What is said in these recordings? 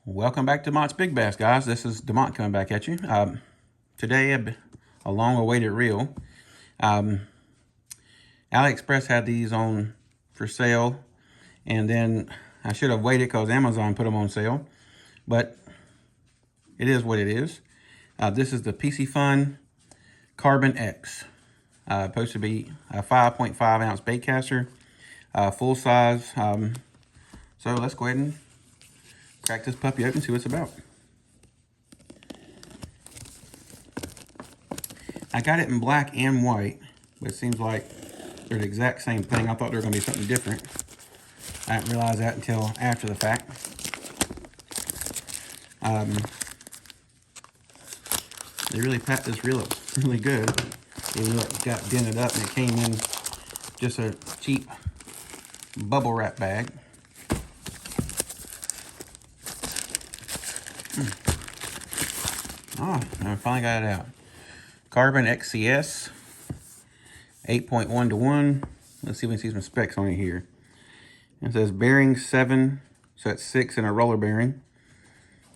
Welcome back to Mott's Big Bass, guys. This is DeMont coming back at you. Today, a long-awaited reel. AliExpress had these on for sale, and then I should have waited because Amazon put them on sale, but it is what it is. This is the Piscifun Carbon X. Supposed to be a 5.5 ounce bait caster, full size. So let's go ahead and crack this puppy open and see what it's about. I got it in black and white, but it seems like they're the exact same thing. I thought they were going to be something different. I didn't realize that until after the fact. They really packed this reel up really good. Even though it got dented up and it came in just a cheap bubble wrap bag. Oh, I finally got it out. Carbon XCS, 8.1 to 1. Let's see if we can see some specs on it here. It says bearing 7, so that's 6 in a roller bearing.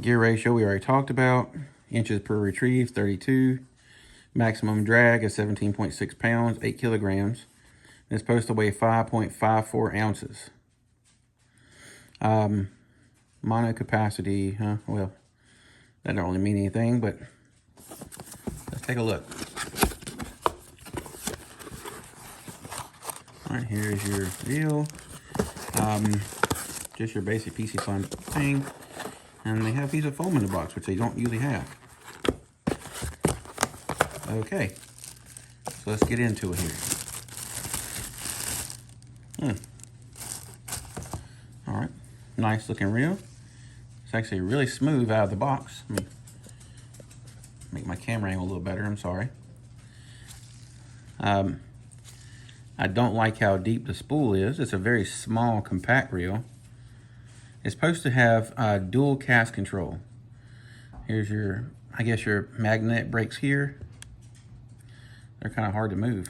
Gear ratio we already talked about. Inches per retrieve, 32. Maximum drag is 17.6 pounds, 8 kilograms. It's supposed to weigh 5.54 ounces. Mono capacity, well, that don't really mean anything, but let's take a look. All right, here's your reel. Just your basic Piscifun thing. And they have a piece of foam in the box, which they don't usually have. Okay, so let's get into it here. All right, nice looking reel. It's actually really smooth out of the box. Let me make my camera angle a little better, I'm sorry. I don't like how deep the spool is. It's a very small, compact reel. It's supposed to have dual cast control. Here's your, I guess your magnet brakes here. They're kind of hard to move.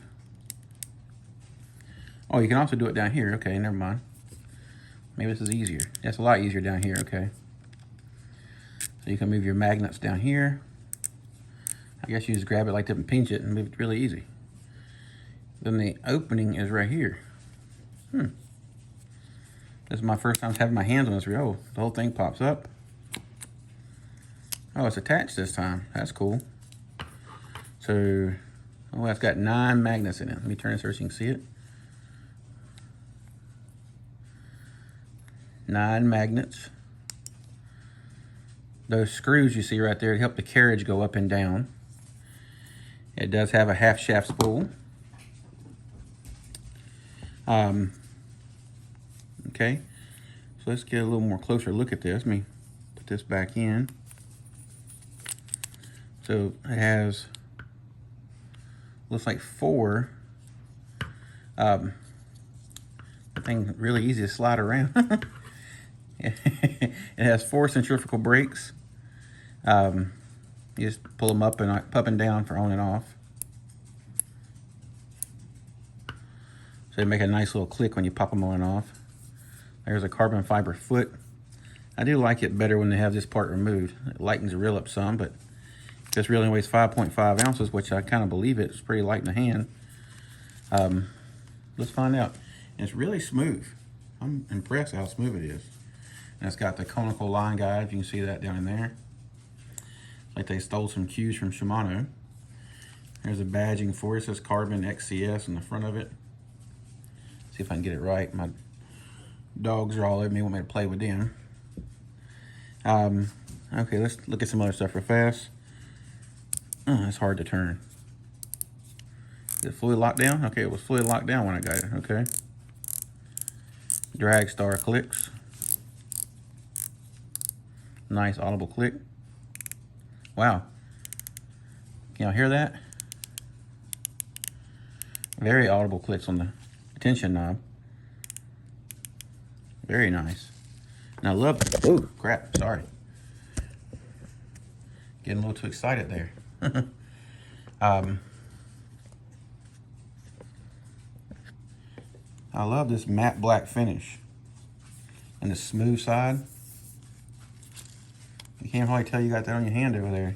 Oh, you can also do it down here. Okay, never mind. Maybe this is easier. That's a lot easier down here, okay. So you can move your magnets down here. I guess you just grab it like that and pinch it and move it really easy. Then the opening is right here. This is my first time having my hands on this reel. Oh, the whole thing pops up. Oh, it's attached this time. That's cool. So, oh, that's got 9 magnets in it. Let me turn this so you can see it. 9 magnets. Those screws you see right there help the carriage go up and down. It does have a half shaft spool. Okay, so let's get a little more closer look at this. Let me put this back in. So it has, looks like 4. The thing really easy to slide around. It has 4 centrifugal brakes. You just pull them up and down for on and off. So they make a nice little click when you pop them on and off. There's a carbon fiber foot. I do like it better when they have this part removed. It lightens the reel up some, but this reel only weighs 5.5 ounces, which I kind of believe it. It's pretty light in the hand. Let's find out. And it's really smooth. I'm impressed how smooth it is. And it's got the conical line guide. You can see that down in there. Like they stole some cues from Shimano. There's a badging for it. It says Carbon XCS in the front of it. See if I can get it right. My dogs are all over me, want me to play with them. Okay, let's look at some other stuff real fast. Oh, it's hard to turn. Is it fully locked down? Okay, it was fully locked down when I got it, okay. Drag star clicks. Nice audible click. Wow. Can y'all hear that? Very audible clicks on the tension knob. Very nice. And I love, oh crap, sorry. Getting a little too excited there. I love this matte black finish and the smooth side. You can't hardly tell you got that on your hand over there.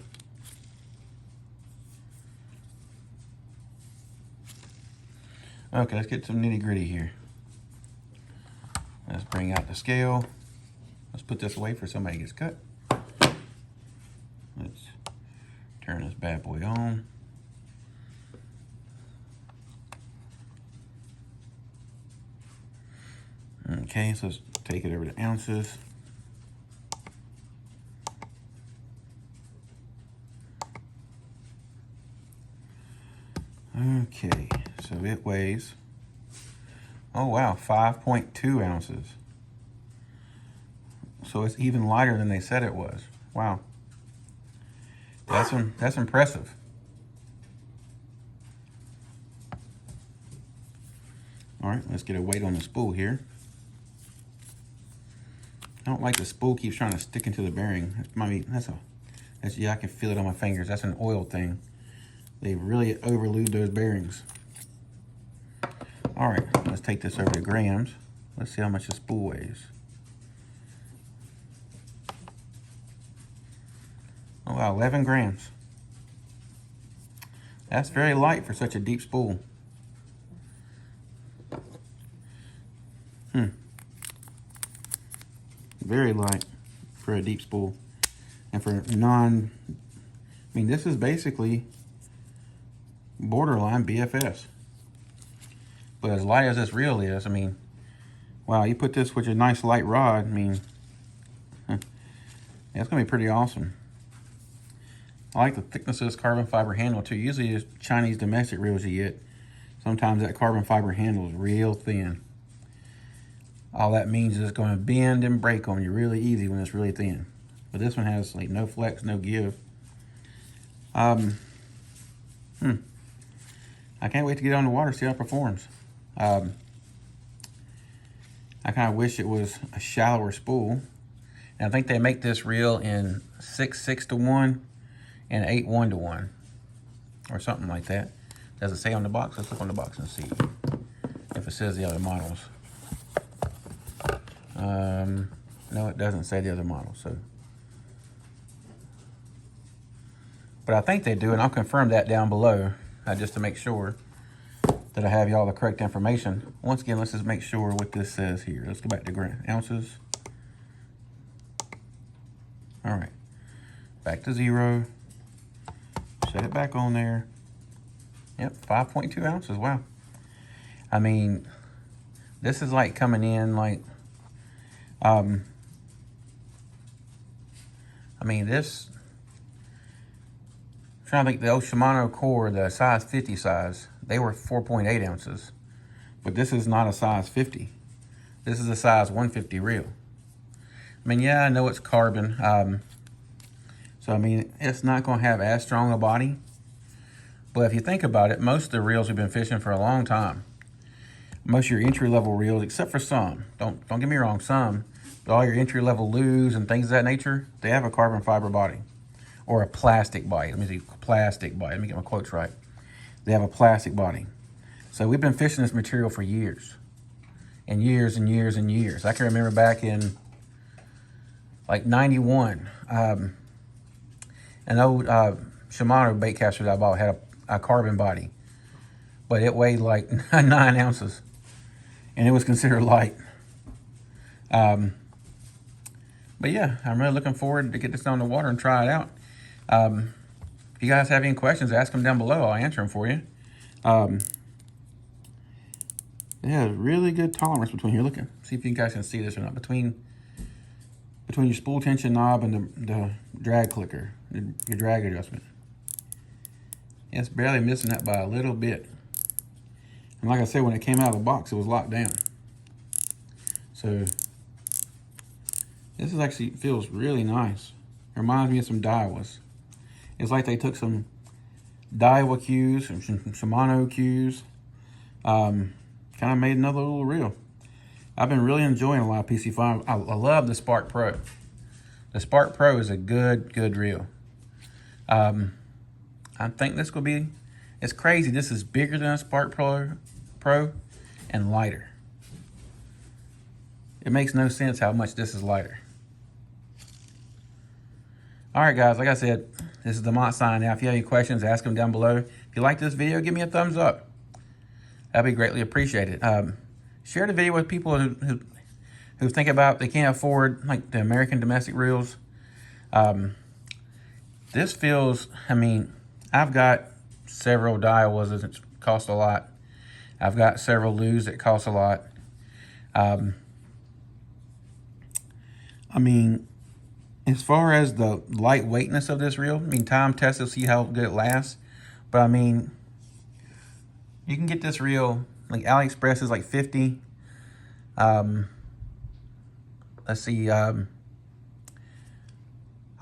Okay, let's get some nitty gritty here. Let's bring out the scale. Let's put this away for somebody gets cut. Let's turn this bad boy on. Okay, so let's take it over to ounces. Okay, so it weighs, oh wow, 5.2 ounces. So it's even lighter than they said it was. Wow. That's impressive. All right, let's get a weight on the spool here. I don't like the spool keeps trying to stick into the bearing. Yeah, I can feel it on my fingers. That's an oil thing. They really overlubed those bearings. All right, let's take this over to grams. Let's see how much the spool weighs. Oh wow, 11 grams. That's very light for such a deep spool. Very light for a deep spool. And for this is basically borderline BFS. But as light as this reel is, wow, you put this with a nice light rod, it's gonna be pretty awesome. I like the thickness of this carbon fiber handle too. Usually it's Chinese domestic reels you get. Sometimes that carbon fiber handle is real thin. All that means is it's going to bend and break on you really easy when it's really thin. But this one has like no flex, no give. I can't wait to get on the water, see how it performs. I kind of wish it was a shallower spool. And I think they make this reel in 6:6:1 and 8:1:1 or something like that. Does it say on the box? Let's look on the box and see if it says the other models. No, it doesn't say the other model, so. But I think they do, and I'll confirm that down below, just to make sure that I have y'all the correct information. Once again, let's just make sure what this says here. Let's go back to ounces. All right, back to 0. Set it back on there. Yep, 5.2 ounces, wow. This is like coming in like, this, I'm trying to think, the old Shimano core, the size 50 size, they were 4.8 ounces. But this is not a size 50. This is a size 150 reel. Yeah, I know it's carbon. So, it's not going to have as strong a body. But if you think about it, most of the reels we've been fishing for a long time, most of your entry-level reels, except for some, don't get me wrong, some, but all your entry-level lues and things of that nature, they have a carbon fiber body or a plastic body. Let me see, plastic body. Let me get my quotes right. They have a plastic body. So we've been fishing this material for years and years and years and years. I can remember back in like 91, an old Shimano bait caster that I bought had a carbon body, but it weighed like 9 ounces and it was considered light. But yeah, I'm really looking forward to get this on the water and try it out. If you guys have any questions, ask them down below. I'll answer them for you. It has really good tolerance between here. Look, see if you guys can see this or not. Between your spool tension knob and the drag clicker, your drag adjustment. It's barely missing that by a little bit. And like I said, when it came out of the box, it was locked down. So this actually feels really nice. It reminds me of some Daiwas. It's like they took some Daiwa cues, some Shimano cues, kind of made another little reel. I've been really enjoying a lot of Piscifun. I love the Spark Pro. The Spark Pro is a good reel. I think this will be, it's crazy. This is bigger than a Spark Pro and lighter. It makes no sense how much this is lighter. All right, guys, like I said, this is Demont signing out. If you have any questions, ask them down below. If you like this video, give me a thumbs up. That'd be greatly appreciated. Share the video with people who think about they can't afford like the American domestic reels. This feels, I mean, I've got several Daiwas that cost a lot. I've got several Lus that cost a lot. I mean, as far as the lightweightness of this reel, I mean, time test to see how good it lasts. But I mean, you can get this reel, like AliExpress is like 50. Let's see, I'll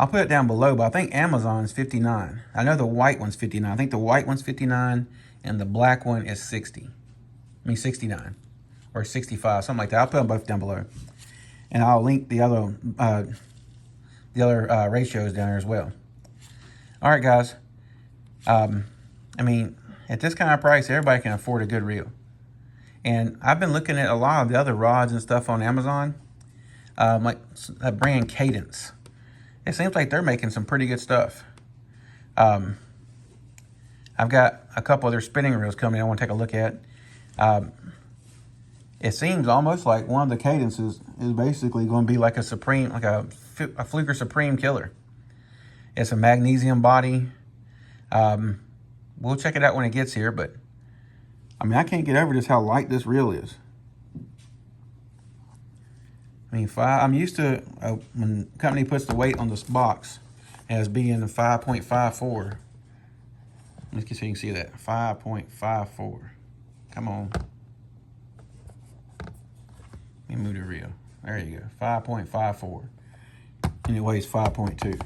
put it down below, but I think Amazon is 59. I know the white one's 59. I think the white one's 59 and the black one is 60. I mean 69 or 65, something like that. I'll put them both down below. And I'll link the other ratios down there as well. All right, guys. I mean, at this kind of price, everybody can afford a good reel. And I've been looking at a lot of the other rods and stuff on Amazon, like that brand Cadence. It seems like they're making some pretty good stuff. I've got a couple other spinning reels coming I want to take a look at. It seems almost like one of the Cadences is basically going to be like a Supreme, like a Fluker Supreme killer. It's a magnesium body. We'll check it out when it gets here, but I mean, I can't get over just how light this reel is. I mean, I'm used to when the company puts the weight on this box as being 5.54. Let's see so you can see that. 5.54. Come on. Let me move the reel. There you go. 5.54. And it weighs 5.2.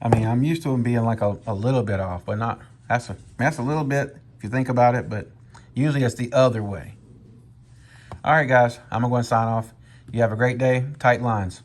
I mean, I'm used to them being like a little bit off, but not. That's a little bit if you think about it, but usually it's the other way. All right, guys. I'm going to sign off. You have a great day. Tight lines.